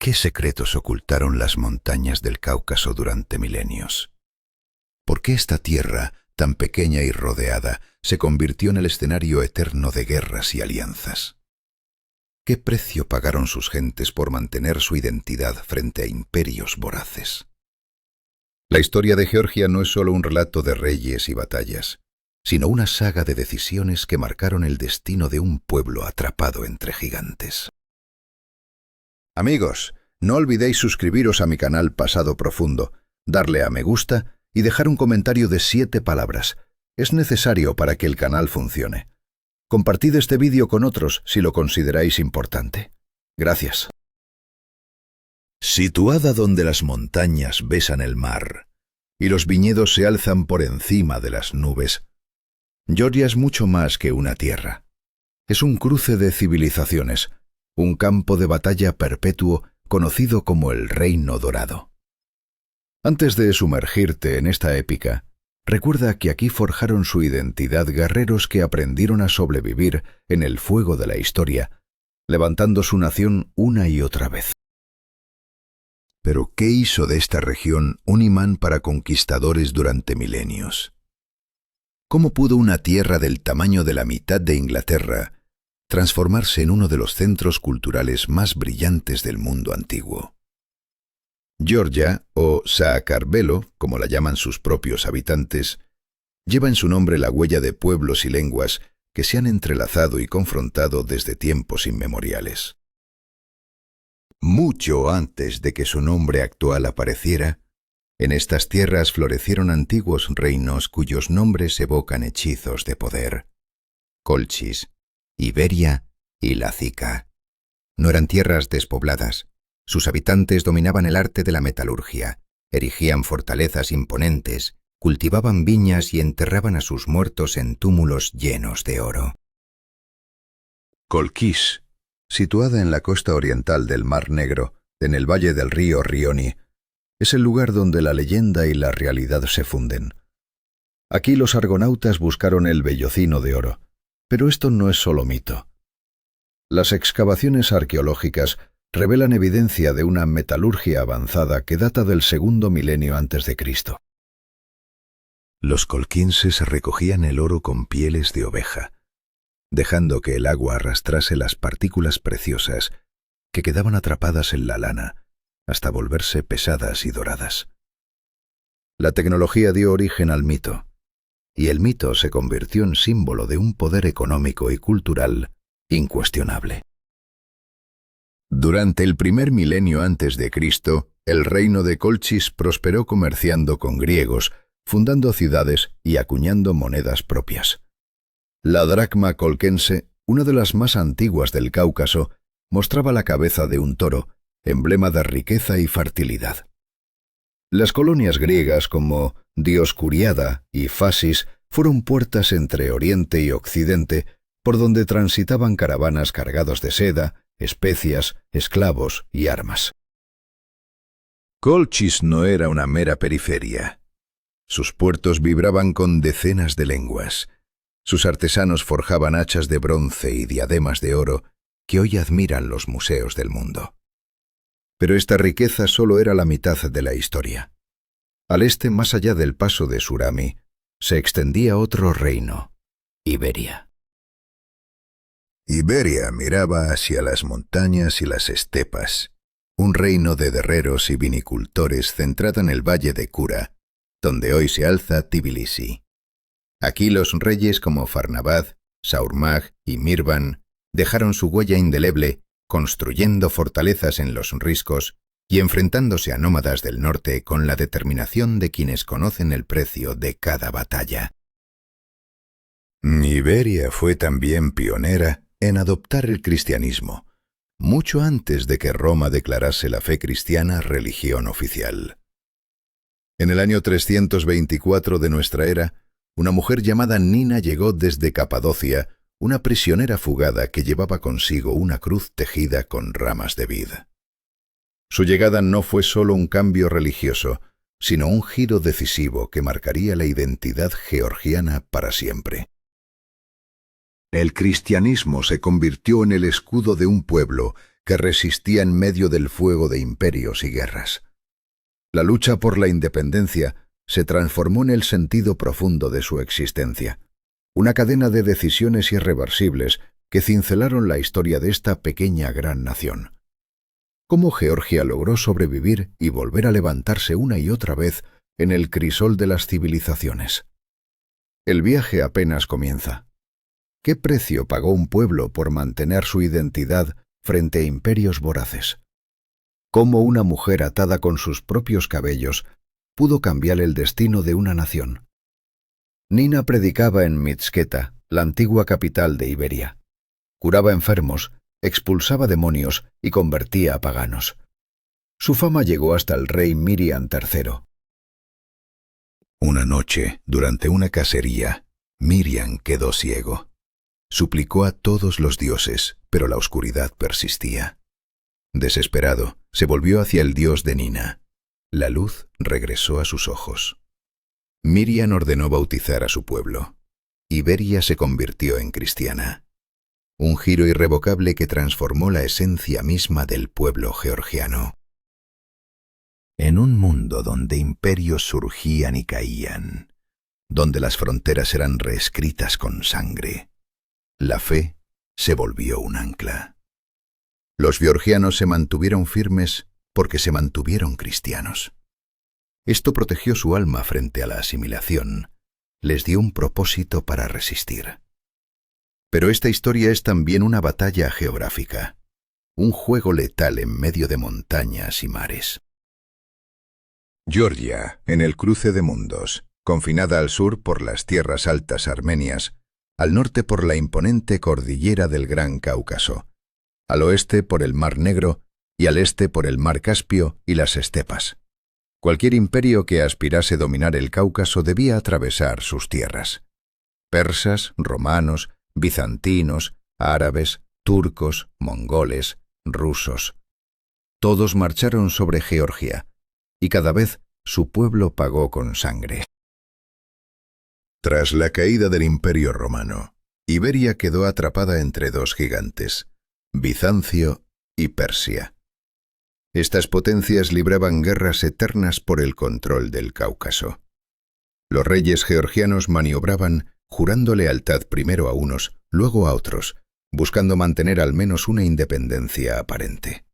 ¿Qué secretos ocultaron las montañas del Cáucaso durante milenios? ¿Por qué esta tierra, tan pequeña y rodeada, se convirtió en el escenario eterno de guerras y alianzas? ¿Qué precio pagaron sus gentes por mantener su identidad frente a imperios voraces? La historia de Georgia no es solo un relato de reyes y batallas, sino una saga de decisiones que marcaron el destino de un pueblo atrapado entre gigantes. Amigos, no olvidéis suscribiros a mi canal Pasado Profundo, darle a me gusta y dejar un comentario de 7 palabras. Es necesario para que el canal funcione. Compartid este vídeo con otros si lo consideráis importante. Gracias. Situada donde las montañas besan el mar y los viñedos se alzan por encima de las nubes, Georgia es mucho más que una tierra. Es un cruce de civilizaciones, un campo de batalla perpetuo conocido como el Reino Dorado. Antes de sumergirte en esta épica, recuerda que aquí forjaron su identidad guerreros que aprendieron a sobrevivir en el fuego de la historia, levantando su nación una y otra vez. Pero, ¿qué hizo de esta región un imán para conquistadores durante milenios? ¿Cómo pudo una tierra del tamaño de la mitad de Inglaterra transformarse en uno de los centros culturales más brillantes del mundo antiguo? Georgia, o Saakarbelo, como la llaman sus propios habitantes, lleva en su nombre la huella de pueblos y lenguas que se han entrelazado y confrontado desde tiempos inmemoriales. Mucho antes de que su nombre actual apareciera, en estas tierras florecieron antiguos reinos cuyos nombres evocan hechizos de poder. Colchis, Iberia y Lazica. No eran tierras despobladas. Sus habitantes dominaban el arte de la metalurgia, erigían fortalezas imponentes, cultivaban viñas y enterraban a sus muertos en túmulos llenos de oro. Colchis, situada en la costa oriental del Mar Negro, en el valle del río Rioni, es el lugar donde la leyenda y la realidad se funden. Aquí los argonautas buscaron el vellocino de oro, pero esto no es solo mito. Las excavaciones arqueológicas revelan evidencia de una metalurgia avanzada que data del 2º milenio antes de Cristo. Los colquenses recogían el oro con pieles de oveja, dejando que el agua arrastrase las partículas preciosas que quedaban atrapadas en la lana, hasta volverse pesadas y doradas. La tecnología dio origen al mito, y el mito se convirtió en símbolo de un poder económico y cultural incuestionable. Durante el 1er milenio antes de Cristo, el reino de Colchis prosperó comerciando con griegos, fundando ciudades y acuñando monedas propias. La dracma colquense, una de las más antiguas del Cáucaso, mostraba la cabeza de un toro, emblema de riqueza y fertilidad. Las colonias griegas como Dioscuriada y Fasis fueron puertas entre Oriente y Occidente por donde transitaban caravanas cargados de seda, especias, esclavos y armas. Colchis no era una mera periferia. Sus puertos vibraban con decenas de lenguas. Sus artesanos forjaban hachas de bronce y diademas de oro que hoy admiran los museos del mundo. Pero esta riqueza solo era la mitad de la historia. Al este, más allá del paso de Surami, se extendía otro reino, Iberia. Iberia miraba hacia las montañas y las estepas, un reino de guerreros y vinicultores centrado en el valle de Kura, donde hoy se alza Tbilisi. Aquí los reyes como Farnabad, Saurmag y Mirvan dejaron su huella indeleble, construyendo fortalezas en los riscos y enfrentándose a nómadas del norte con la determinación de quienes conocen el precio de cada batalla. Iberia fue también pionera en adoptar el cristianismo, mucho antes de que Roma declarase la fe cristiana religión oficial. En el año 324 de nuestra era, una mujer llamada Nina llegó desde Capadocia, una prisionera fugada que llevaba consigo una cruz tejida con ramas de vid. Su llegada no fue solo un cambio religioso, sino un giro decisivo que marcaría la identidad georgiana para siempre. El cristianismo se convirtió en el escudo de un pueblo que resistía en medio del fuego de imperios y guerras. La lucha por la independencia se transformó en el sentido profundo de su existencia, una cadena de decisiones irreversibles que cincelaron la historia de esta pequeña gran nación. Cómo Georgia logró sobrevivir y volver a levantarse una y otra vez en el crisol de las civilizaciones. El viaje apenas comienza. ¿Qué precio pagó un pueblo por mantener su identidad frente a imperios voraces? ¿Cómo una mujer atada con sus propios cabellos pudo cambiar el destino de una nación? Nina predicaba en Mixqueta, la antigua capital de Iberia. Curaba enfermos, expulsaba demonios y convertía a paganos. Su fama llegó hasta el rey Miriam III. Una noche, durante una cacería, Miriam quedó ciego. Suplicó a todos los dioses, pero la oscuridad persistía. Desesperado, se volvió hacia el dios de Nina. La luz regresó a sus ojos. Miriam ordenó bautizar a su pueblo. Iberia se convirtió en cristiana. Un giro irrevocable que transformó la esencia misma del pueblo georgiano. En un mundo donde imperios surgían y caían, donde las fronteras eran reescritas con sangre, la fe se volvió un ancla. Los georgianos se mantuvieron firmes porque se mantuvieron cristianos. Esto protegió su alma frente a la asimilación, les dio un propósito para resistir. Pero esta historia es también una batalla geográfica, un juego letal en medio de montañas y mares. Georgia, en el cruce de mundos, confinada al sur por las tierras altas armenias, al norte por la imponente cordillera del Gran Cáucaso, al oeste por el Mar Negro y al este por el Mar Caspio y las estepas. Cualquier imperio que aspirase a dominar el Cáucaso debía atravesar sus tierras. Persas, romanos, bizantinos, árabes, turcos, mongoles, rusos. Todos marcharon sobre Georgia, y cada vez su pueblo pagó con sangre. Tras la caída del Imperio Romano, Iberia quedó atrapada entre dos gigantes, Bizancio y Persia. Estas potencias libraban guerras eternas por el control del Cáucaso. Los reyes georgianos maniobraban jurando lealtad primero a unos, luego a otros, buscando mantener al menos una independencia aparente.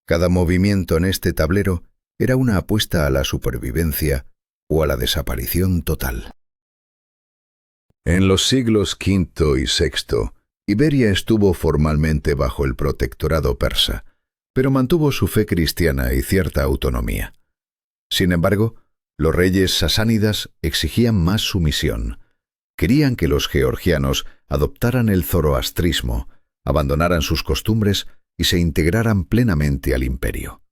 Cada movimiento en este tablero era una apuesta a la supervivencia o a la desaparición total. En los siglos V y VI, Iberia estuvo formalmente bajo el protectorado persa, pero mantuvo su fe cristiana y cierta autonomía. Sin embargo, los reyes sasánidas exigían más sumisión. Querían que los georgianos adoptaran el zoroastrismo, abandonaran sus costumbres y se integraran plenamente al imperio.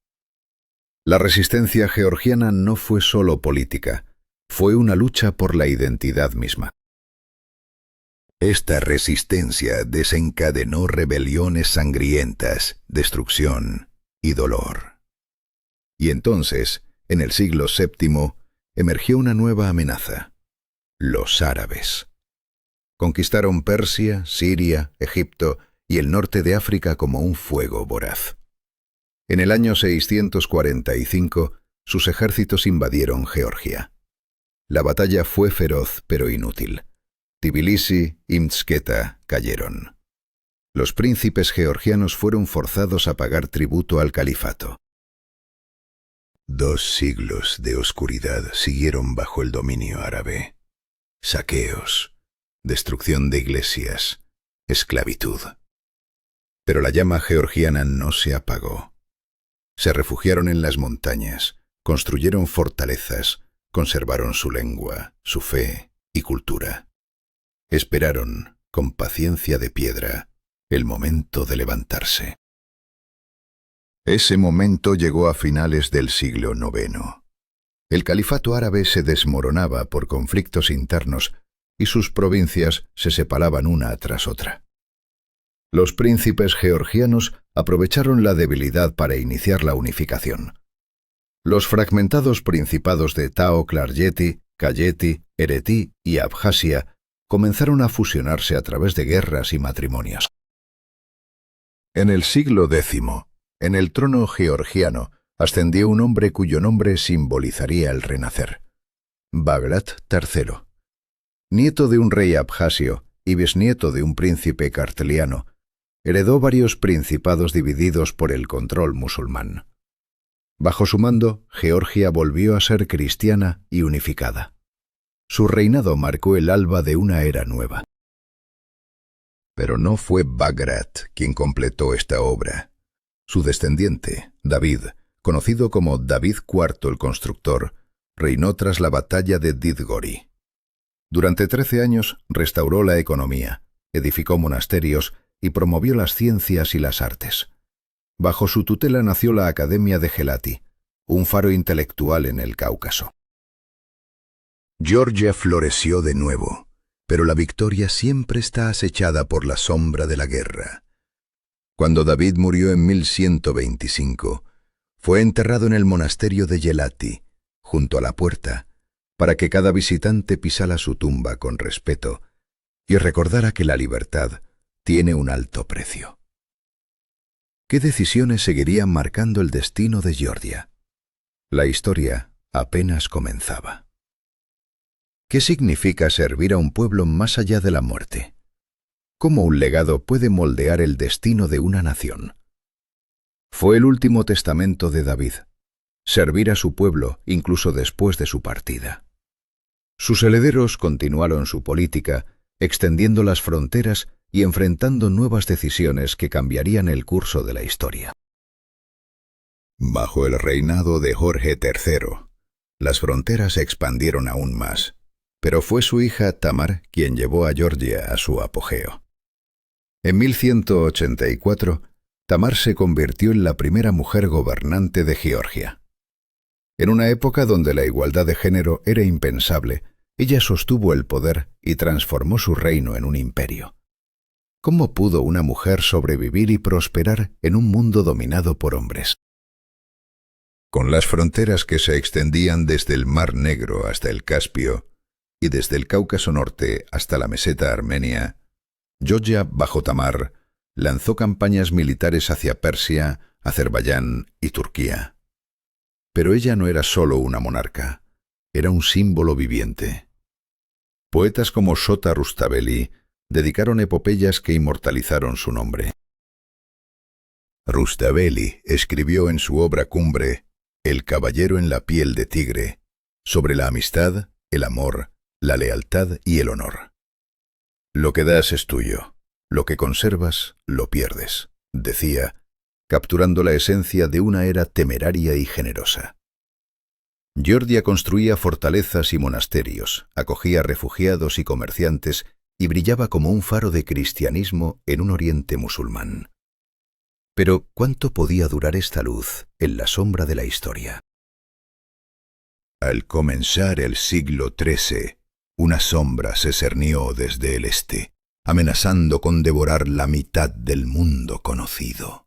La resistencia georgiana no fue solo política, fue una lucha por la identidad misma. Esta resistencia desencadenó rebeliones sangrientas, destrucción y dolor. Y entonces, en el siglo VII, emergió una nueva amenaza: los árabes. Conquistaron Persia, Siria, Egipto y el norte de África como un fuego voraz. En el año 645, sus ejércitos invadieron Georgia. La batalla fue feroz pero inútil. Tbilisi y Mtskheta cayeron. Los príncipes georgianos fueron forzados a pagar tributo al califato. 2 siglos de oscuridad siguieron bajo el dominio árabe. Saqueos, destrucción de iglesias, esclavitud. Pero la llama georgiana no se apagó. Se refugiaron en las montañas, construyeron fortalezas, conservaron su lengua, su fe y cultura. Esperaron, con paciencia de piedra, el momento de levantarse. Ese momento llegó a finales del siglo IX. El califato árabe se desmoronaba por conflictos internos y sus provincias se separaban una tras otra. Los príncipes georgianos aprovecharon la debilidad para iniciar la unificación. Los fragmentados principados de Tao-Klarjeti, Kayeti, Eretí y Abjasia comenzaron a fusionarse a través de guerras y matrimonios. En el siglo X, en el trono georgiano, ascendió un hombre cuyo nombre simbolizaría el renacer: Bagrat III. Nieto de un rey abjasio y bisnieto de un príncipe carteliano, heredó varios principados divididos por el control musulmán. Bajo su mando, Georgia volvió a ser cristiana y unificada. Su reinado marcó el alba de una era nueva. Pero no fue Bagrat quien completó esta obra. Su descendiente, David, conocido como David IV el Constructor, reinó tras la batalla de Didgori. Durante 13 años restauró la economía, edificó monasterios y promovió las ciencias y las artes. Bajo su tutela nació la Academia de Gelati, un faro intelectual en el Cáucaso. Georgia floreció de nuevo, pero la victoria siempre está acechada por la sombra de la guerra. Cuando David murió en 1125, fue enterrado en el monasterio de Gelati, junto a la puerta, para que cada visitante pisara su tumba con respeto y recordara que la libertad tiene un alto precio. ¿Qué decisiones seguirían marcando el destino de Georgia? La historia apenas comenzaba. ¿Qué significa servir a un pueblo más allá de la muerte? ¿Cómo un legado puede moldear el destino de una nación? Fue el último testamento de David: servir a su pueblo incluso después de su partida. Sus herederos continuaron su política, extendiendo las fronteras y enfrentando nuevas decisiones que cambiarían el curso de la historia. Bajo el reinado de Jorge III, las fronteras se expandieron aún más, pero fue su hija Tamar quien llevó a Georgia a su apogeo. En 1184, Tamar se convirtió en la primera mujer gobernante de Georgia. En una época donde la igualdad de género era impensable, ella sostuvo el poder y transformó su reino en un imperio. ¿Cómo pudo una mujer sobrevivir y prosperar en un mundo dominado por hombres? Con las fronteras que se extendían desde el Mar Negro hasta el Caspio y desde el Cáucaso Norte hasta la meseta armenia, Georgia, bajo Tamar, lanzó campañas militares hacia Persia, Azerbaiyán y Turquía. Pero ella no era solo una monarca, era un símbolo viviente. Poetas como Shota Rustaveli dedicaron epopeyas que inmortalizaron su nombre. Rustaveli escribió en su obra cumbre El caballero en la piel de tigre, sobre la amistad, el amor, la lealtad y el honor. Lo que das es tuyo, lo que conservas lo pierdes, decía, capturando la esencia de una era temeraria y generosa. Georgia construía fortalezas y monasterios, acogía refugiados y comerciantes y brillaba como un faro de cristianismo en un oriente musulmán. Pero ¿cuánto podía durar esta luz en la sombra de la historia? Al comenzar el siglo XIII, una sombra se cernió desde el este, amenazando con devorar la mitad del mundo conocido.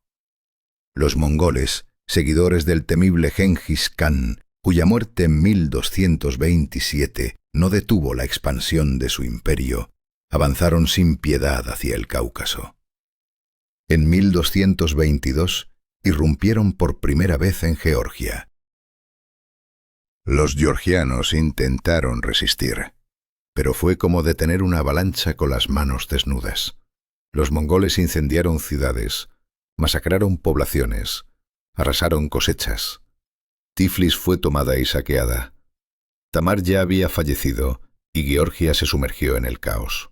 Los mongoles, seguidores del temible Gengis Khan, cuya muerte en 1227 no detuvo la expansión de su imperio, avanzaron sin piedad hacia el Cáucaso. En 1222 irrumpieron por primera vez en Georgia. Los georgianos intentaron resistir, pero fue como detener una avalancha con las manos desnudas. Los mongoles incendiaron ciudades, masacraron poblaciones, arrasaron cosechas. Tiflis fue tomada y saqueada. Tamar ya había fallecido y Georgia se sumergió en el caos.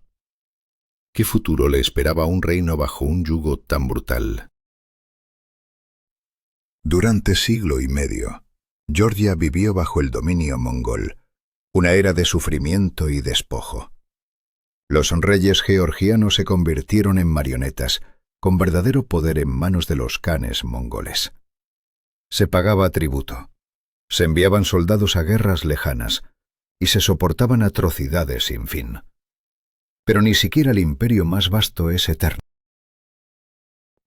¿Qué futuro le esperaba a un reino bajo un yugo tan brutal? Durante siglo y medio, Georgia vivió bajo el dominio mongol, una era de sufrimiento y despojo. Los reyes georgianos se convirtieron en marionetas, con verdadero poder en manos de los khanes mongoles. Se pagaba tributo, se enviaban soldados a guerras lejanas y se soportaban atrocidades sin fin. Pero ni siquiera el imperio más vasto es eterno.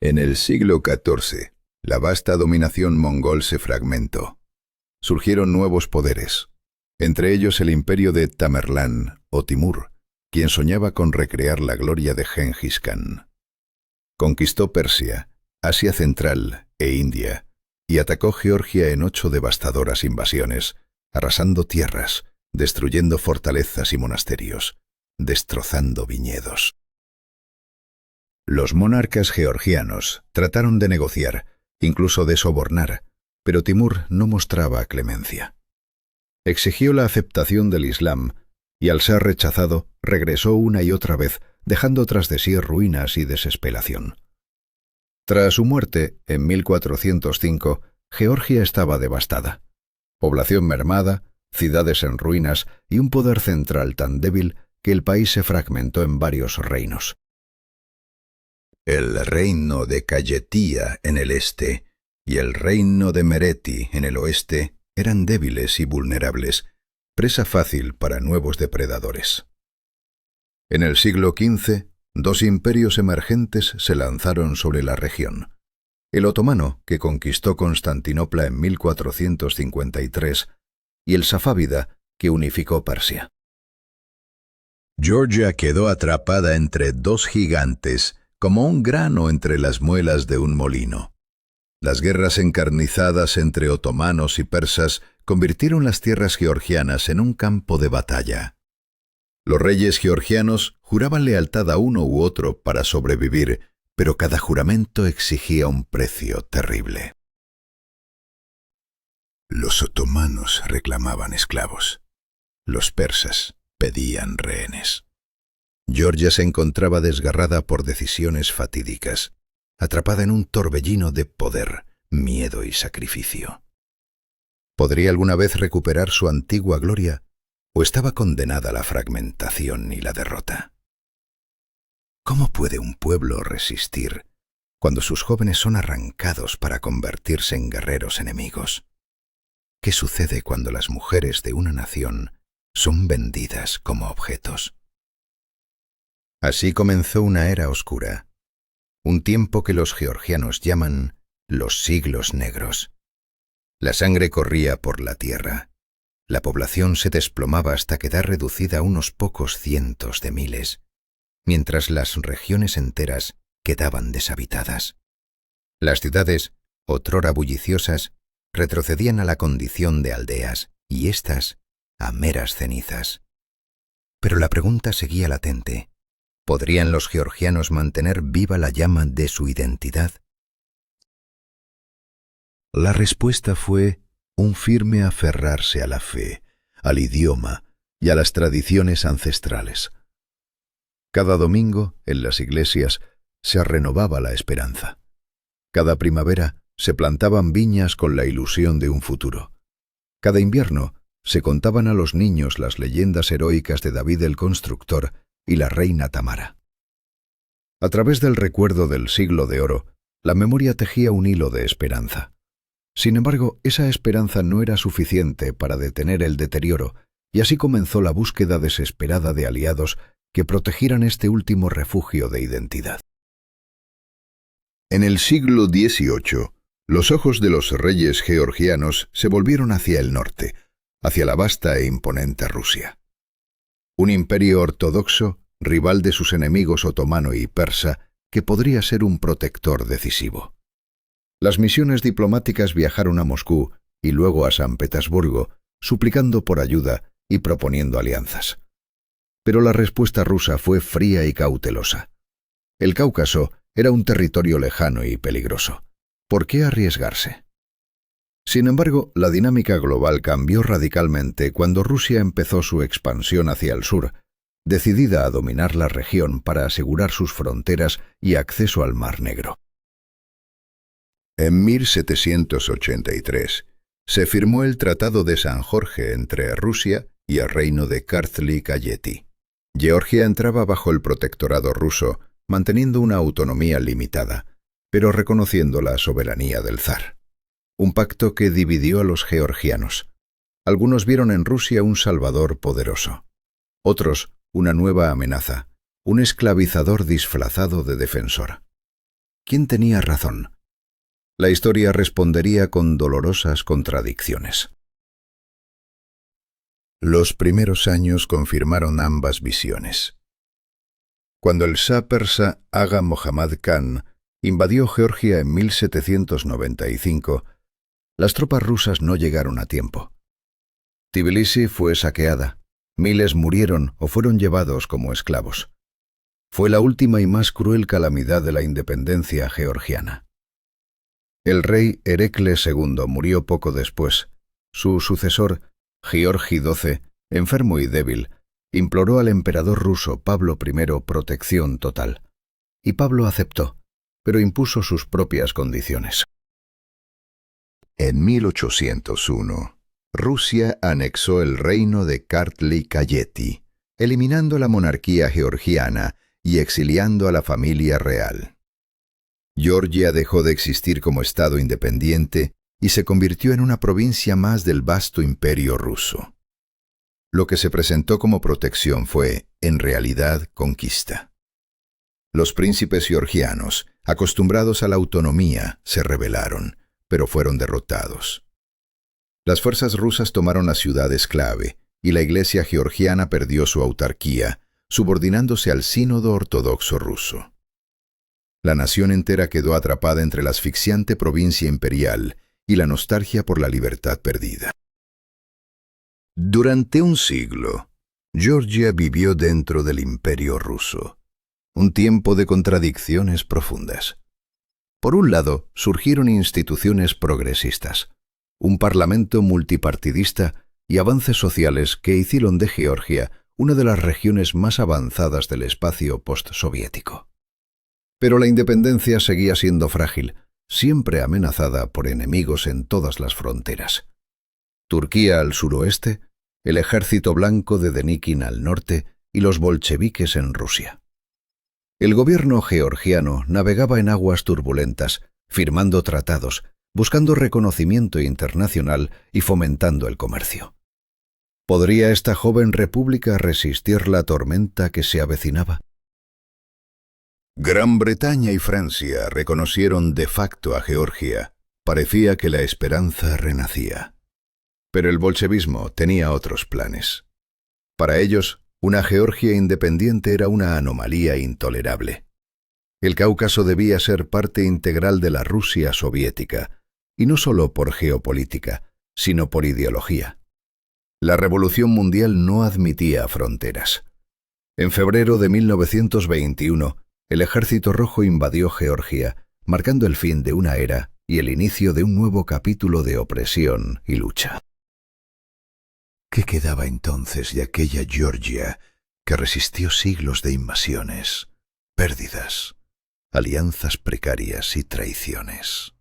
En el siglo XIV, la vasta dominación mongol se fragmentó. Surgieron nuevos poderes, entre ellos el imperio de Tamerlán o Timur, quien soñaba con recrear la gloria de Gengis Khan. Conquistó Persia Asia Central e India, y atacó Georgia en 8 devastadoras invasiones, arrasando tierras, destruyendo fortalezas y monasterios, destrozando viñedos. Los monarcas georgianos trataron de negociar, incluso de sobornar, pero Timur no mostraba clemencia. Exigió la aceptación del Islam y, al ser rechazado, regresó una y otra vez, dejando tras de sí ruinas y desesperación. Tras su muerte, en 1405, Georgia estaba devastada. Población mermada, ciudades en ruinas y un poder central tan débil que el país se fragmentó en varios reinos. El reino de Kayetia en el este y el reino de Mereti en el oeste eran débiles y vulnerables, presa fácil para nuevos depredadores. En el siglo XV, 2 imperios emergentes se lanzaron sobre la región. El otomano, que conquistó Constantinopla en 1453, y el safávida, que unificó Persia. Georgia quedó atrapada entre 2 gigantes, como un grano entre las muelas de un molino. Las guerras encarnizadas entre otomanos y persas convirtieron las tierras georgianas en un campo de batalla. Los reyes georgianos juraban lealtad a uno u otro para sobrevivir, pero cada juramento exigía un precio terrible. Los otomanos reclamaban esclavos. Los persas pedían rehenes. Georgia se encontraba desgarrada por decisiones fatídicas, atrapada en un torbellino de poder, miedo y sacrificio. ¿Podría alguna vez recuperar su antigua gloria o estaba condenada a la fragmentación y la derrota? ¿Cómo puede un pueblo resistir cuando sus jóvenes son arrancados para convertirse en guerreros enemigos? ¿Qué sucede cuando las mujeres de una nación son vendidas como objetos? Así comenzó una era oscura, un tiempo que los georgianos llaman los siglos negros. La sangre corría por la tierra. La población se desplomaba hasta quedar reducida a unos pocos cientos de miles, mientras las regiones enteras quedaban deshabitadas. Las ciudades, otrora bulliciosas, retrocedían a la condición de aldeas, y éstas a meras cenizas. Pero la pregunta seguía latente. ¿Podrían los georgianos mantener viva la llama de su identidad? La respuesta fue un firme aferrarse a la fe, al idioma y a las tradiciones ancestrales. Cada domingo, en las iglesias, se renovaba la esperanza. Cada primavera se plantaban viñas con la ilusión de un futuro. Cada invierno se contaban a los niños las leyendas heroicas de David el Constructor y la reina Tamara. A través del recuerdo del siglo de oro, la memoria tejía un hilo de esperanza. Sin embargo, esa esperanza no era suficiente para detener el deterioro, y así comenzó la búsqueda desesperada de aliados que protegieran este último refugio de identidad. En el siglo XVIII, los ojos de los reyes georgianos se volvieron hacia el norte, hacia la vasta e imponente Rusia. Un imperio ortodoxo, rival de sus enemigos otomano y persa, que podría ser un protector decisivo. Las misiones diplomáticas viajaron a Moscú y luego a San Petersburgo, suplicando por ayuda y proponiendo alianzas. Pero la respuesta rusa fue fría y cautelosa. El Cáucaso era un territorio lejano y peligroso. ¿Por qué arriesgarse? Sin embargo, la dinámica global cambió radicalmente cuando Rusia empezó su expansión hacia el sur, decidida a dominar la región para asegurar sus fronteras y acceso al Mar Negro. En 1783 se firmó el Tratado de San Jorge entre Rusia y el reino de Kartli-Kayeti. Georgia entraba bajo el protectorado ruso, manteniendo una autonomía limitada, pero reconociendo la soberanía del zar. Un pacto que dividió a los georgianos. Algunos vieron en Rusia un salvador poderoso. Otros, una nueva amenaza, un esclavizador disfrazado de defensor. ¿Quién tenía razón? La historia respondería con dolorosas contradicciones. Los primeros años confirmaron ambas visiones. Cuando el Shah persa Aga Mohammad Khan invadió Georgia en 1795, las tropas rusas no llegaron a tiempo. Tbilisi fue saqueada, miles murieron o fueron llevados como esclavos. Fue la última y más cruel calamidad de la independencia georgiana. El rey Heracles II murió poco después. Su sucesor, Giorgi XII, enfermo y débil, imploró al emperador ruso Pablo I protección total. Y Pablo aceptó, pero impuso sus propias condiciones. En 1801, Rusia anexó el reino de Kartli-Kayeti, eliminando la monarquía georgiana y exiliando a la familia real. Georgia dejó de existir como estado independiente y se convirtió en una provincia más del vasto imperio ruso. Lo que se presentó como protección fue, en realidad, conquista. Los príncipes georgianos, acostumbrados a la autonomía, se rebelaron, pero fueron derrotados. Las fuerzas rusas tomaron las ciudades clave, y la Iglesia georgiana perdió su autarquía, subordinándose al sínodo ortodoxo ruso. La nación entera quedó atrapada entre la asfixiante provincia imperial y la nostalgia por la libertad perdida. Durante un siglo, Georgia vivió dentro del imperio ruso, un tiempo de contradicciones profundas. Por un lado, surgieron instituciones progresistas, un parlamento multipartidista y avances sociales que hicieron de Georgia una de las regiones más avanzadas del espacio postsoviético. Pero la independencia seguía siendo frágil, siempre amenazada por enemigos en todas las fronteras. Turquía al suroeste, el ejército blanco de Denikin al norte y los bolcheviques en Rusia. El gobierno georgiano navegaba en aguas turbulentas, firmando tratados, buscando reconocimiento internacional y fomentando el comercio. ¿Podría esta joven república resistir la tormenta que se avecinaba? Gran Bretaña y Francia reconocieron de facto a Georgia. Parecía que la esperanza renacía. Pero el bolchevismo tenía otros planes. Para ellos, una Georgia independiente era una anomalía intolerable. El Cáucaso debía ser parte integral de la Rusia soviética, y no solo por geopolítica, sino por ideología. La Revolución Mundial no admitía fronteras. En febrero de 1921, el Ejército Rojo invadió Georgia, marcando el fin de una era y el inicio de un nuevo capítulo de opresión y lucha. ¿Qué quedaba entonces de aquella Georgia que resistió siglos de invasiones, pérdidas, alianzas precarias y traiciones?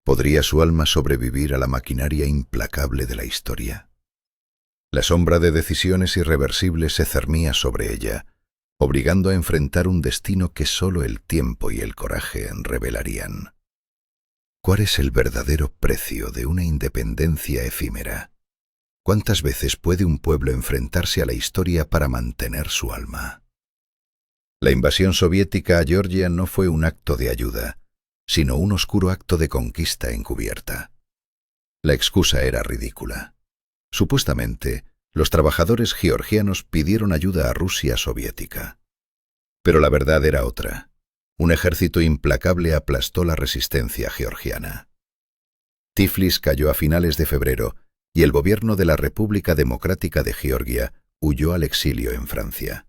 ¿Podría su alma sobrevivir a la maquinaria implacable de la historia? La sombra de decisiones irreversibles se cernía sobre ella, obligando a enfrentar un destino que solo el tiempo y el coraje revelarían. ¿Cuál es el verdadero precio de una independencia efímera? ¿Cuántas veces puede un pueblo enfrentarse a la historia para mantener su alma? La invasión soviética a Georgia no fue un acto de ayuda, sino un oscuro acto de conquista encubierta. La excusa era ridícula. Supuestamente, los trabajadores georgianos pidieron ayuda a Rusia soviética. Pero la verdad era otra. Un ejército implacable aplastó la resistencia georgiana. Tiflis cayó a finales de febrero y el gobierno de la República Democrática de Georgia huyó al exilio en Francia.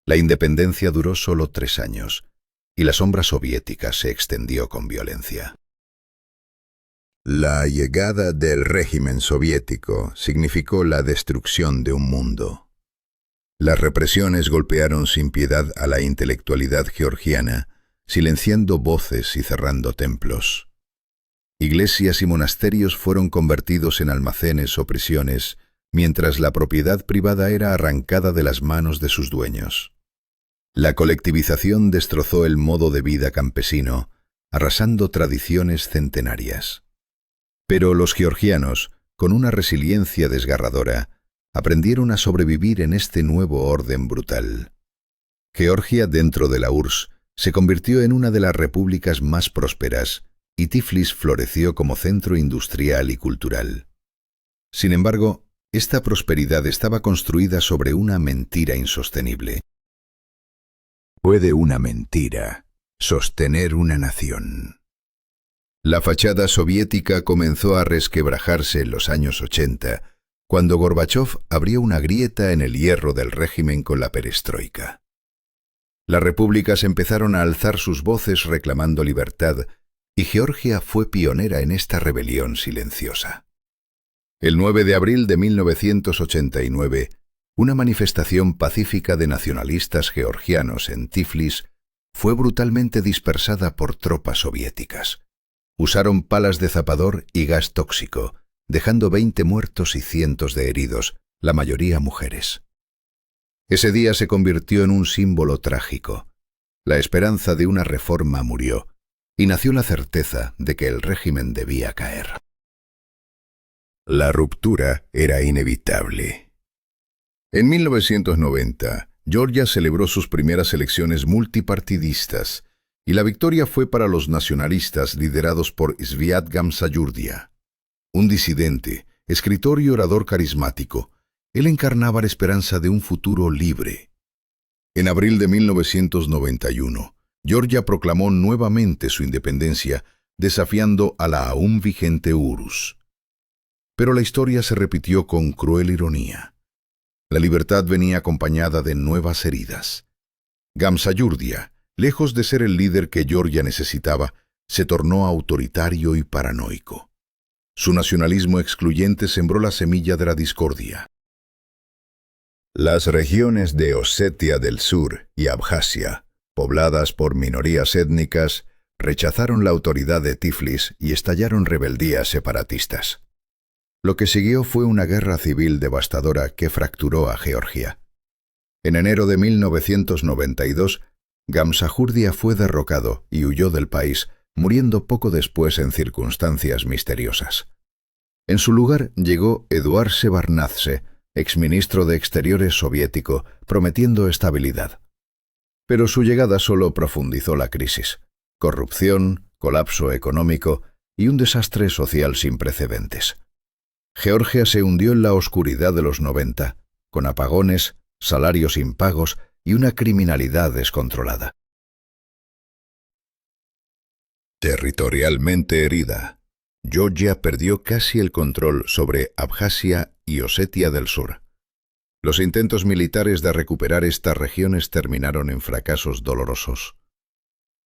La independencia duró solo 3 años y la sombra soviética se extendió con violencia. La llegada del régimen soviético significó la destrucción de un mundo. Las represiones golpearon sin piedad a la intelectualidad georgiana, silenciando voces y cerrando templos. Iglesias y monasterios fueron convertidos en almacenes o prisiones, mientras la propiedad privada era arrancada de las manos de sus dueños. La colectivización destrozó el modo de vida campesino, arrasando tradiciones centenarias. Pero los georgianos, con una resiliencia desgarradora, aprendieron a sobrevivir en este nuevo orden brutal. Georgia, dentro de la URSS, se convirtió en una de las repúblicas más prósperas, y Tiflis floreció como centro industrial y cultural. Sin embargo, esta prosperidad estaba construida sobre una mentira insostenible. ¿Puede una mentira sostener una nación. La fachada soviética comenzó a resquebrajarse en los años 80, cuando Gorbachov abrió una grieta en el hierro del régimen con la perestroika. Las repúblicas empezaron a alzar sus voces reclamando libertad, y Georgia fue pionera en esta rebelión silenciosa. El 9 de abril de 1989, una manifestación pacífica de nacionalistas georgianos en Tiflis fue brutalmente dispersada por tropas soviéticas. Usaron palas de zapador y gas tóxico, dejando 20 muertos y cientos de heridos, la mayoría mujeres. Ese día se convirtió en un símbolo trágico. La esperanza de una reforma murió, y nació la certeza de que el régimen debía caer. La ruptura era inevitable. En 1990, Georgia celebró sus primeras elecciones multipartidistas, y la victoria fue para los nacionalistas liderados por Sviat Gamsayurdia. Un disidente, escritor y orador carismático, él encarnaba la esperanza de un futuro libre. En abril de 1991, Georgia proclamó nuevamente su independencia, desafiando a la aún vigente URSS. Pero la historia se repitió con cruel ironía. La libertad venía acompañada de nuevas heridas. Gamsayurdia, lejos de ser el líder que Georgia necesitaba, se tornó autoritario y paranoico. Su nacionalismo excluyente sembró la semilla de la discordia. Las regiones de Osetia del Sur y Abjasia, pobladas por minorías étnicas, rechazaron la autoridad de Tiflis y estallaron rebeldías separatistas. Lo que siguió fue una guerra civil devastadora que fracturó a Georgia. En enero de 1992, Gamsayurdia fue derrocado y huyó del país, muriendo poco después en circunstancias misteriosas. En su lugar llegó Eduard Shevardnadze, exministro de Exteriores soviético, prometiendo estabilidad. Pero su llegada solo profundizó la crisis: corrupción, colapso económico y un desastre social sin precedentes. Georgia se hundió en la oscuridad de los 90, con apagones, salarios impagos y una criminalidad descontrolada. Territorialmente herida, Georgia perdió casi el control sobre Abjasia y Osetia del Sur. Los intentos militares de recuperar estas regiones terminaron en fracasos dolorosos.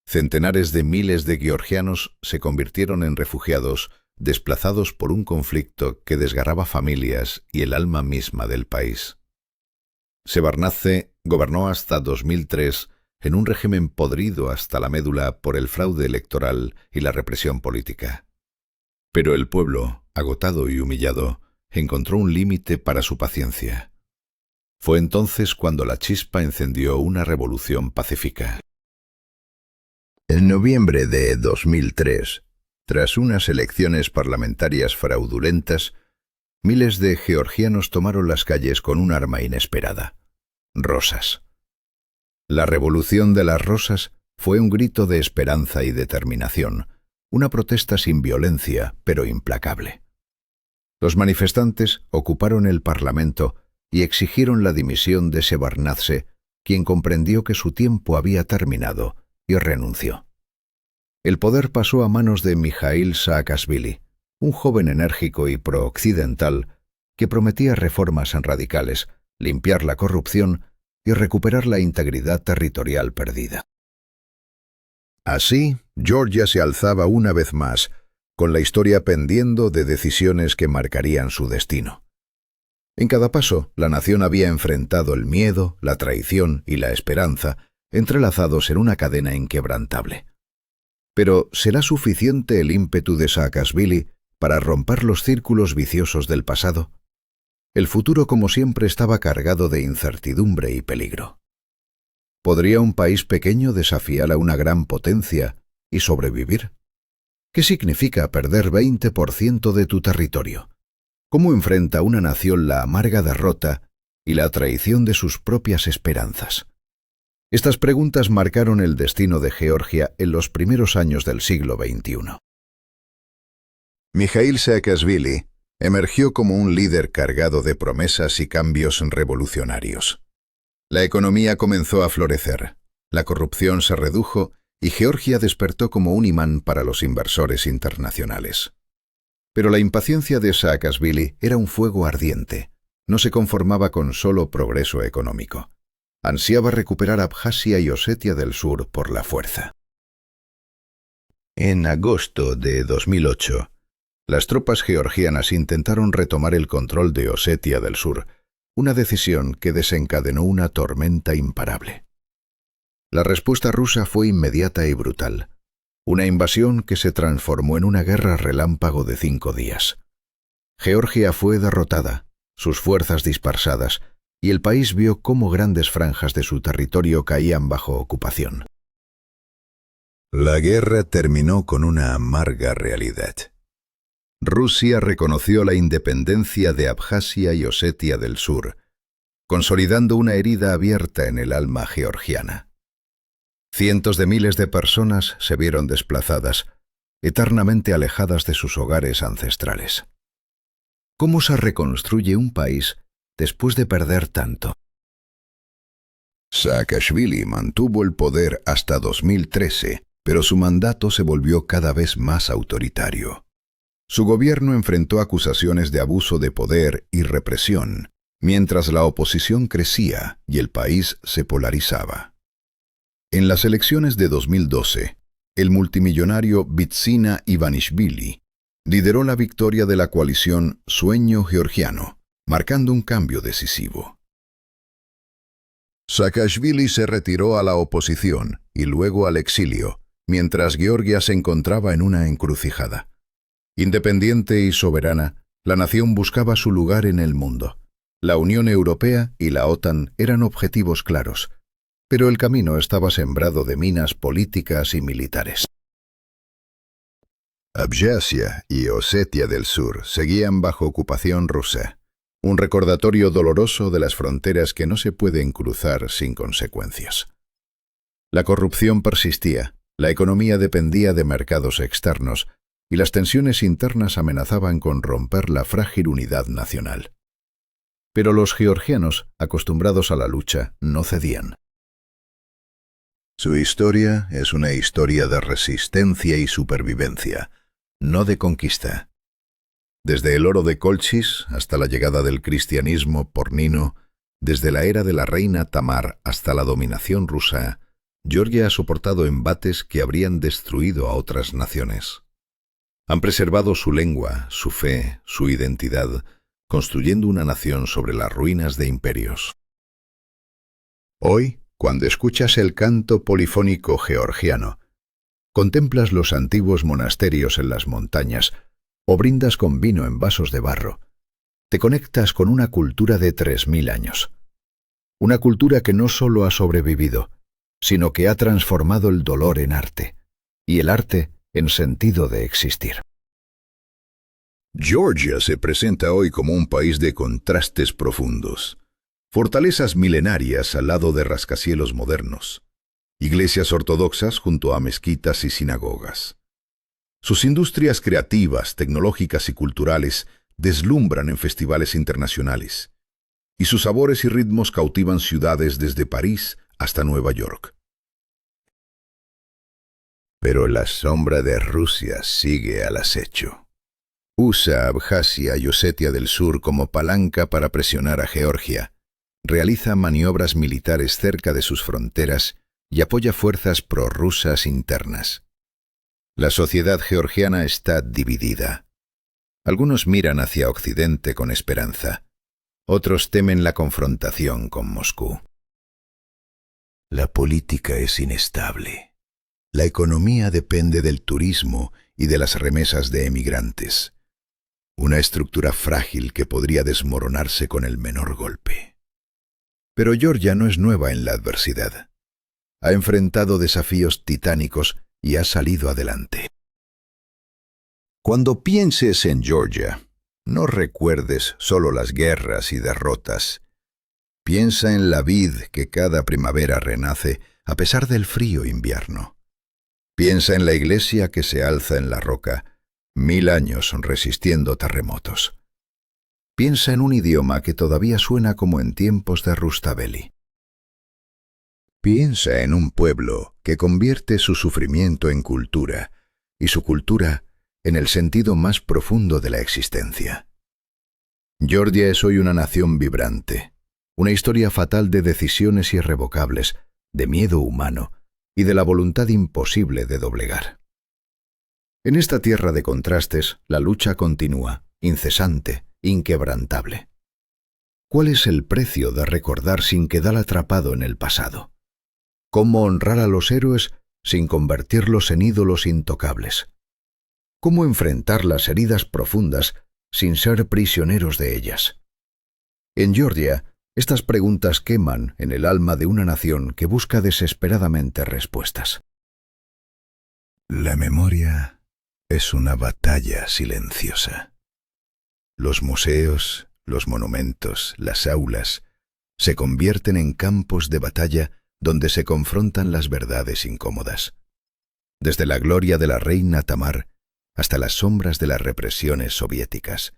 Centenares de miles de georgianos se convirtieron en refugiados, desplazados por un conflicto que desgarraba familias y el alma misma del país. Shevardnadze gobernó hasta 2003 en un régimen podrido hasta la médula por el fraude electoral y la represión política. Pero el pueblo, agotado y humillado, encontró un límite para su paciencia. Fue entonces cuando la chispa encendió una revolución pacífica. En noviembre de 2003, tras unas elecciones parlamentarias fraudulentas, miles de georgianos tomaron las calles con un arma inesperada: rosas. La revolución de las rosas fue un grito de esperanza y determinación, una protesta sin violencia, pero implacable. Los manifestantes ocuparon el Parlamento y exigieron la dimisión de Shevardnadze, quien comprendió que su tiempo había terminado y renunció. El poder pasó a manos de Mikhail Saakashvili, un joven enérgico y pro-occidental que prometía reformas radicales, limpiar la corrupción y recuperar la integridad territorial perdida. Así, Georgia se alzaba una vez más, con la historia pendiendo de decisiones que marcarían su destino. En cada paso, la nación había enfrentado el miedo, la traición y la esperanza, entrelazados en una cadena inquebrantable. Pero ¿será suficiente el ímpetu de Saakashvili para romper los círculos viciosos del pasado? El futuro, como siempre, estaba cargado de incertidumbre y peligro. ¿Podría un país pequeño desafiar a una gran potencia y sobrevivir? ¿Qué significa perder 20% de tu territorio? ¿Cómo enfrenta una nación la amarga derrota y la traición de sus propias esperanzas? Estas preguntas marcaron el destino de Georgia en los primeros años del siglo XXI. Mikhail Saakashvili emergió como un líder cargado de promesas y cambios revolucionarios. La economía comenzó a florecer, la corrupción se redujo y Georgia despertó como un imán para los inversores internacionales. Pero la impaciencia de Saakashvili era un fuego ardiente. No se conformaba con solo progreso económico. Ansiaba recuperar Abjasia y Osetia del Sur por la fuerza. En agosto de 2008, las tropas georgianas intentaron retomar el control de Osetia del Sur, una decisión que desencadenó una tormenta imparable. La respuesta rusa fue inmediata y brutal, una invasión que se transformó en una guerra relámpago de 5 días. Georgia fue derrotada, sus fuerzas dispersadas, y el país vio cómo grandes franjas de su territorio caían bajo ocupación. La guerra terminó con una amarga realidad. Rusia reconoció la independencia de Abjasia y Osetia del Sur, consolidando una herida abierta en el alma georgiana. Cientos de miles de personas se vieron desplazadas, eternamente alejadas de sus hogares ancestrales. ¿Cómo se reconstruye un país después de perder tanto? Saakashvili mantuvo el poder hasta 2013, pero su mandato se volvió cada vez más autoritario. Su gobierno enfrentó acusaciones de abuso de poder y represión, mientras la oposición crecía y el país se polarizaba. En las elecciones de 2012, el multimillonario Bidzina Ivanishvili lideró la victoria de la coalición Sueño Georgiano, marcando un cambio decisivo. Saakashvili se retiró a la oposición y luego al exilio, mientras Georgia se encontraba en una encrucijada. Independiente y soberana, la nación buscaba su lugar en el mundo. La Unión Europea y la OTAN eran objetivos claros, pero el camino estaba sembrado de minas políticas y militares. Abjasia y Osetia del Sur seguían bajo ocupación rusa, un recordatorio doloroso de las fronteras que no se pueden cruzar sin consecuencias. La corrupción persistía, la economía dependía de mercados externos, y las tensiones internas amenazaban con romper la frágil unidad nacional. Pero los georgianos, acostumbrados a la lucha, no cedían. Su historia es una historia de resistencia y supervivencia, no de conquista. Desde el oro de Colchis hasta la llegada del cristianismo por Nino, desde la era de la reina Tamar hasta la dominación rusa, Georgia ha soportado embates que habrían destruido a otras naciones. Han preservado su lengua, su fe, su identidad, construyendo una nación sobre las ruinas de imperios. Hoy, cuando escuchas el canto polifónico georgiano, contemplas los antiguos monasterios en las montañas o brindas con vino en vasos de barro, te conectas con una cultura de 3000 años. Una cultura que no solo ha sobrevivido, sino que ha transformado el dolor en arte, y el arte en sentido de existir. Georgia se presenta hoy como un país de contrastes profundos. Fortalezas milenarias al lado de rascacielos modernos. Iglesias ortodoxas junto a mezquitas y sinagogas. Sus industrias creativas, tecnológicas y culturales deslumbran en festivales internacionales, y sus sabores y ritmos cautivan ciudades desde París hasta Nueva York. Pero la sombra de Rusia sigue al acecho. Usa Abjasia y Osetia del Sur como palanca para presionar a Georgia, realiza maniobras militares cerca de sus fronteras y apoya fuerzas prorrusas internas. La sociedad georgiana está dividida. Algunos miran hacia Occidente con esperanza, otros temen la confrontación con Moscú. La política es inestable. La economía depende del turismo y de las remesas de emigrantes. Una estructura frágil que podría desmoronarse con el menor golpe. Pero Georgia no es nueva en la adversidad. Ha enfrentado desafíos titánicos y ha salido adelante. Cuando pienses en Georgia, no recuerdes solo las guerras y derrotas. Piensa en la vid que cada primavera renace a pesar del frío invierno. Piensa en la iglesia que se alza en la roca, 1000 años resistiendo terremotos. Piensa en un idioma que todavía suena como en tiempos de Rustaveli. Piensa en un pueblo que convierte su sufrimiento en cultura y su cultura en el sentido más profundo de la existencia. Georgia es hoy una nación vibrante, una historia fatal de decisiones irrevocables, de miedo humano y de la voluntad imposible de doblegar. En esta tierra de contrastes, la lucha continúa, incesante, inquebrantable. ¿Cuál es el precio de recordar sin quedar atrapado en el pasado? ¿Cómo honrar a los héroes sin convertirlos en ídolos intocables? ¿Cómo enfrentar las heridas profundas sin ser prisioneros de ellas? En Georgia, estas preguntas queman en el alma de una nación que busca desesperadamente respuestas. La memoria es una batalla silenciosa. Los museos, los monumentos, las aulas, se convierten en campos de batalla donde se confrontan las verdades incómodas. Desde la gloria de la reina Tamar hasta las sombras de las represiones soviéticas,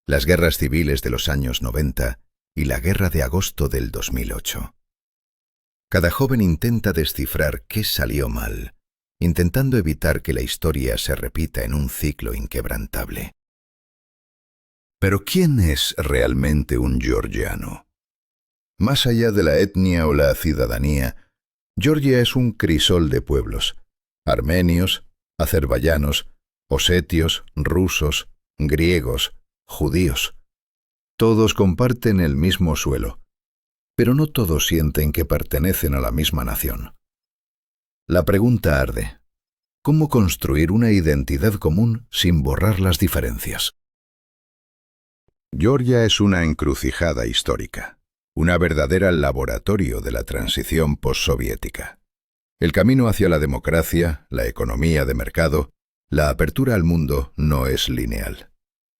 las guerras civiles de los años 90 y la guerra de agosto del 2008. Cada joven intenta descifrar qué salió mal, intentando evitar que la historia se repita en un ciclo inquebrantable. Pero ¿quién es realmente un georgiano? Más allá de la etnia o la ciudadanía, Georgia es un crisol de pueblos: armenios, azerbaiyanos, osetios, rusos, griegos, judíos. Todos comparten el mismo suelo, pero no todos sienten que pertenecen a la misma nación. La pregunta arde: ¿cómo construir una identidad común sin borrar las diferencias? Georgia es una encrucijada histórica, una verdadera laboratorio de la transición postsoviética. El camino hacia la democracia, la economía de mercado, la apertura al mundo no es lineal.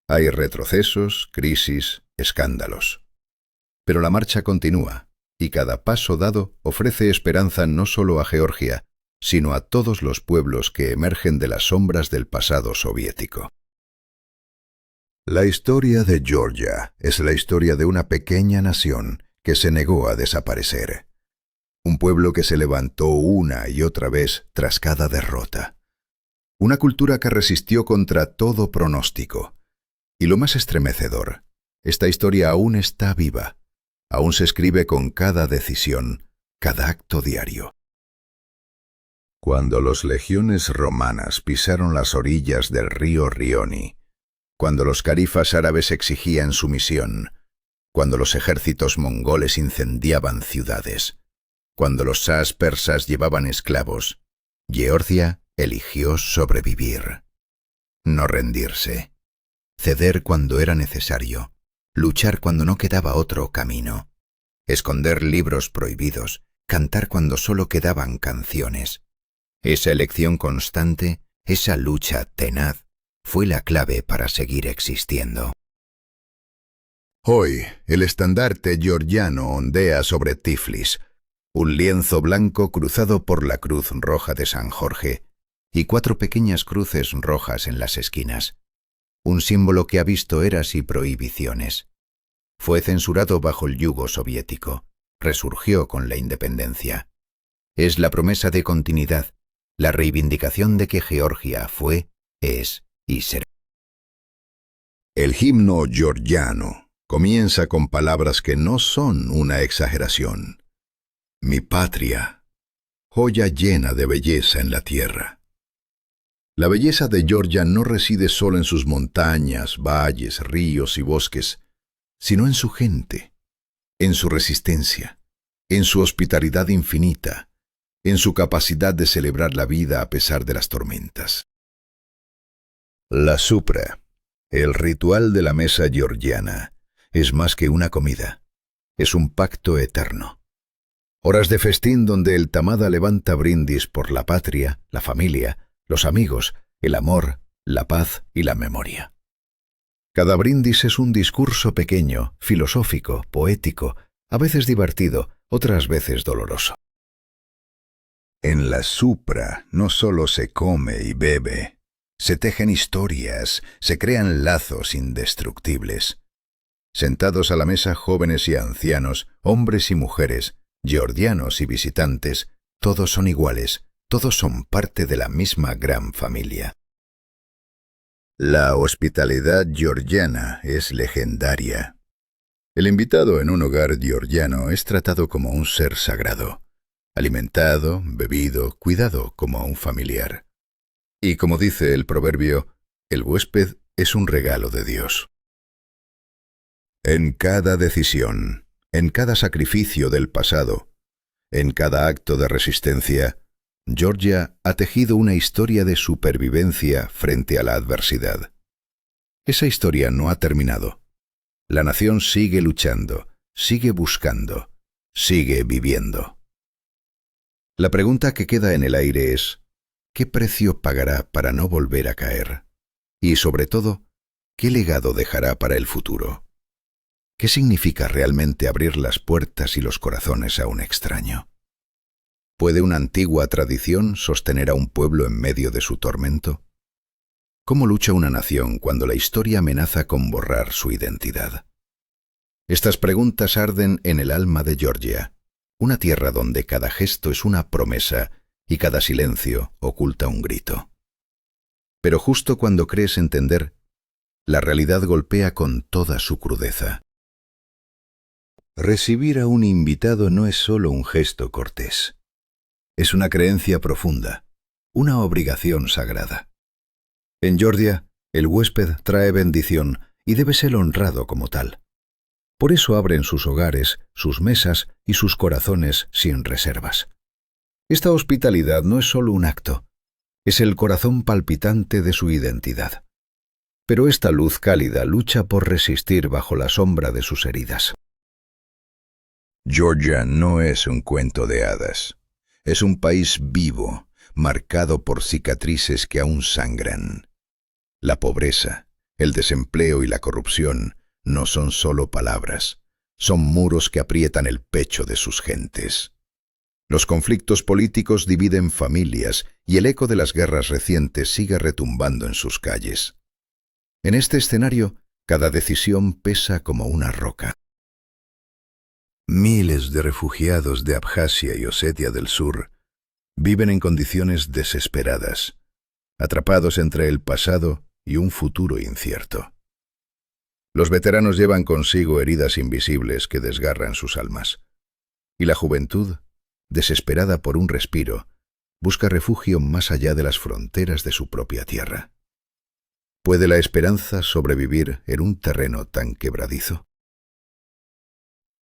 Hay retrocesos, crisis, escándalos. Pero la marcha continúa, y cada paso dado ofrece esperanza no solo a Georgia, sino a todos los pueblos que emergen de las sombras del pasado soviético. La historia de Georgia es la historia de una pequeña nación que se negó a desaparecer. Un pueblo que se levantó una y otra vez tras cada derrota. Una cultura que resistió contra todo pronóstico. Y lo más estremecedor, esta historia aún está viva, aún se escribe con cada decisión, cada acto diario. Cuando los legiones romanas pisaron las orillas del río Rioni, cuando los califas árabes exigían sumisión, cuando los ejércitos mongoles incendiaban ciudades, cuando los sas persas llevaban esclavos, Georgia eligió sobrevivir, no rendirse, ceder cuando era necesario, luchar cuando no quedaba otro camino, esconder libros prohibidos, cantar cuando solo quedaban canciones. Esa elección constante, esa lucha tenaz, fue la clave para seguir existiendo. Hoy, el estandarte georgiano ondea sobre Tiflis, un lienzo blanco cruzado por la cruz roja de San Jorge y 4 pequeñas cruces rojas en las esquinas. Un símbolo que ha visto eras y prohibiciones. Fue censurado bajo el yugo soviético, resurgió con la independencia. Es la promesa de continuidad, la reivindicación de que Georgia fue, es y será. El himno georgiano comienza con palabras que no son una exageración. Mi patria, joya llena de belleza en la tierra. La belleza de Georgia no reside solo en sus montañas, valles, ríos y bosques, sino en su gente, en su resistencia, en su hospitalidad infinita, en su capacidad de celebrar la vida a pesar de las tormentas. La supra, el ritual de la mesa georgiana, es más que una comida, es un pacto eterno. Horas de festín donde el tamada levanta brindis por la patria, la familia, los amigos, el amor, la paz y la memoria. Cada brindis es un discurso pequeño, filosófico, poético, a veces divertido, otras veces doloroso. En la supra no solo se come y bebe, se tejen historias, se crean lazos indestructibles. Sentados a la mesa jóvenes y ancianos, hombres y mujeres, Georgianos y visitantes, todos son iguales, todos son parte de la misma gran familia. La hospitalidad georgiana es legendaria. El invitado en un hogar georgiano es tratado como un ser sagrado, alimentado, bebido, cuidado como un familiar. Y como dice el proverbio, el huésped es un regalo de Dios. En cada decisión, en cada sacrificio del pasado, en cada acto de resistencia, Georgia ha tejido una historia de supervivencia frente a la adversidad. Esa historia no ha terminado. La nación sigue luchando, sigue buscando, sigue viviendo. La pregunta que queda en el aire es, ¿qué precio pagará para no volver a caer? Y sobre todo, ¿qué legado dejará para el futuro? ¿Qué significa realmente abrir las puertas y los corazones a un extraño? ¿Puede una antigua tradición sostener a un pueblo en medio de su tormento? ¿Cómo lucha una nación cuando la historia amenaza con borrar su identidad? Estas preguntas arden en el alma de Georgia, una tierra donde cada gesto es una promesa y cada silencio oculta un grito. Pero justo cuando crees entender, la realidad golpea con toda su crudeza. Recibir a un invitado no es solo un gesto cortés. Es una creencia profunda, una obligación sagrada. En Georgia, el huésped trae bendición y debe ser honrado como tal. Por eso abren sus hogares, sus mesas y sus corazones sin reservas. Esta hospitalidad no es solo un acto, es el corazón palpitante de su identidad. Pero esta luz cálida lucha por resistir bajo la sombra de sus heridas. Georgia no es un cuento de hadas. Es un país vivo, marcado por cicatrices que aún sangran. La pobreza, el desempleo y la corrupción no son solo palabras, son muros que aprietan el pecho de sus gentes. Los conflictos políticos dividen familias y el eco de las guerras recientes sigue retumbando en sus calles. En este escenario, cada decisión pesa como una roca. Miles de refugiados de Abjasia y Osetia del Sur viven en condiciones desesperadas, atrapados entre el pasado y un futuro incierto. Los veteranos llevan consigo heridas invisibles que desgarran sus almas, y la juventud, desesperada por un respiro, busca refugio más allá de las fronteras de su propia tierra. ¿Puede la esperanza sobrevivir en un terreno tan quebradizo?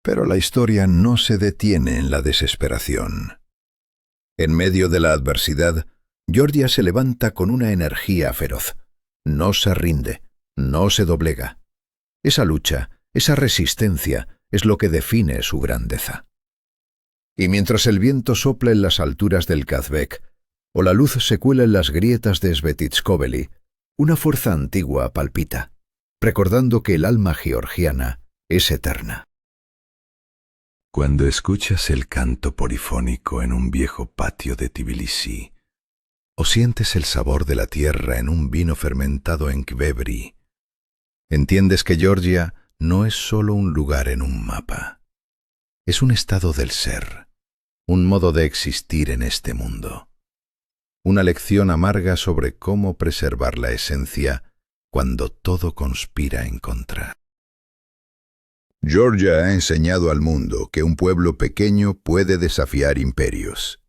Pero la historia no se detiene en la desesperación. En medio de la adversidad, Georgia se levanta con una energía feroz. No se rinde, no se doblega. Esa lucha, esa resistencia, es lo que define su grandeza. Y mientras el viento sopla en las alturas del Kazbek, o la luz se cuela en las grietas de Svetitskhoveli, una fuerza antigua palpita, recordando que el alma georgiana es eterna. Cuando escuchas el canto polifónico en un viejo patio de Tbilisi, o sientes el sabor de la tierra en un vino fermentado en Kvebri, entiendes que Georgia no es solo un lugar en un mapa. Es un estado del ser, un modo de existir en este mundo. Una lección amarga sobre cómo preservar la esencia cuando todo conspira en contra. Georgia ha enseñado al mundo que un pueblo pequeño puede desafiar imperios,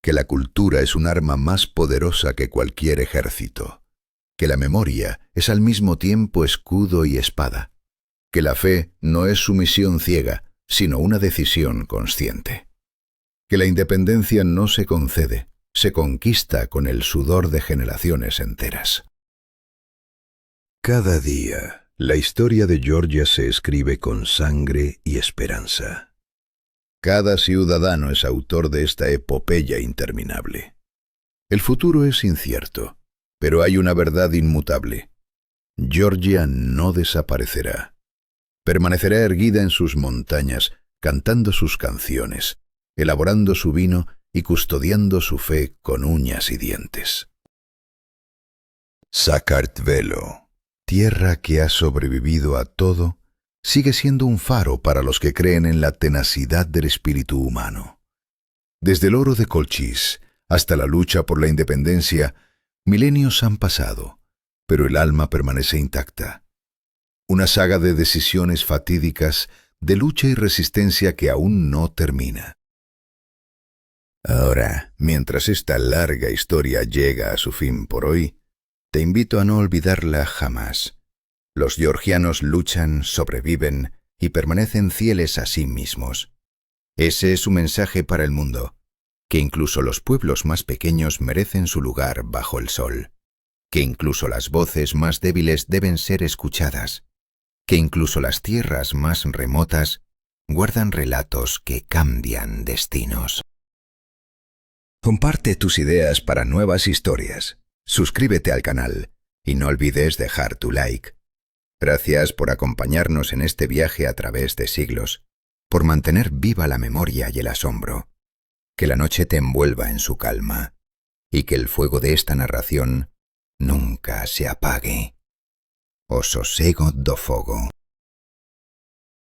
que la cultura es un arma más poderosa que cualquier ejército, que la memoria es al mismo tiempo escudo y espada, que la fe no es sumisión ciega, sino una decisión consciente, que la independencia no se concede, se conquista con el sudor de generaciones enteras. Cada día, la historia de Georgia se escribe con sangre y esperanza. Cada ciudadano es autor de esta epopeya interminable. El futuro es incierto, pero hay una verdad inmutable. Georgia no desaparecerá. Permanecerá erguida en sus montañas, cantando sus canciones, elaborando su vino y custodiando su fe con uñas y dientes. Sakartvelo, tierra que ha sobrevivido a todo sigue siendo un faro para los que creen en la tenacidad del espíritu humano. Desde el oro de Colchis hasta la lucha por la independencia, milenios han pasado, pero el alma permanece intacta. Una saga de decisiones fatídicas, de lucha y resistencia que aún no termina. Ahora, mientras esta larga historia llega a su fin por hoy, te invito a no olvidarla jamás. Los georgianos luchan, sobreviven y permanecen fieles a sí mismos. Ese es su mensaje para el mundo, que incluso los pueblos más pequeños merecen su lugar bajo el sol, que incluso las voces más débiles deben ser escuchadas, que incluso las tierras más remotas guardan relatos que cambian destinos. Comparte tus ideas para nuevas historias. Suscríbete al canal y no olvides dejar tu like. Gracias por acompañarnos en este viaje a través de siglos, por mantener viva la memoria y el asombro. Que la noche te envuelva en su calma y que el fuego de esta narración nunca se apague. O sosego do fogo.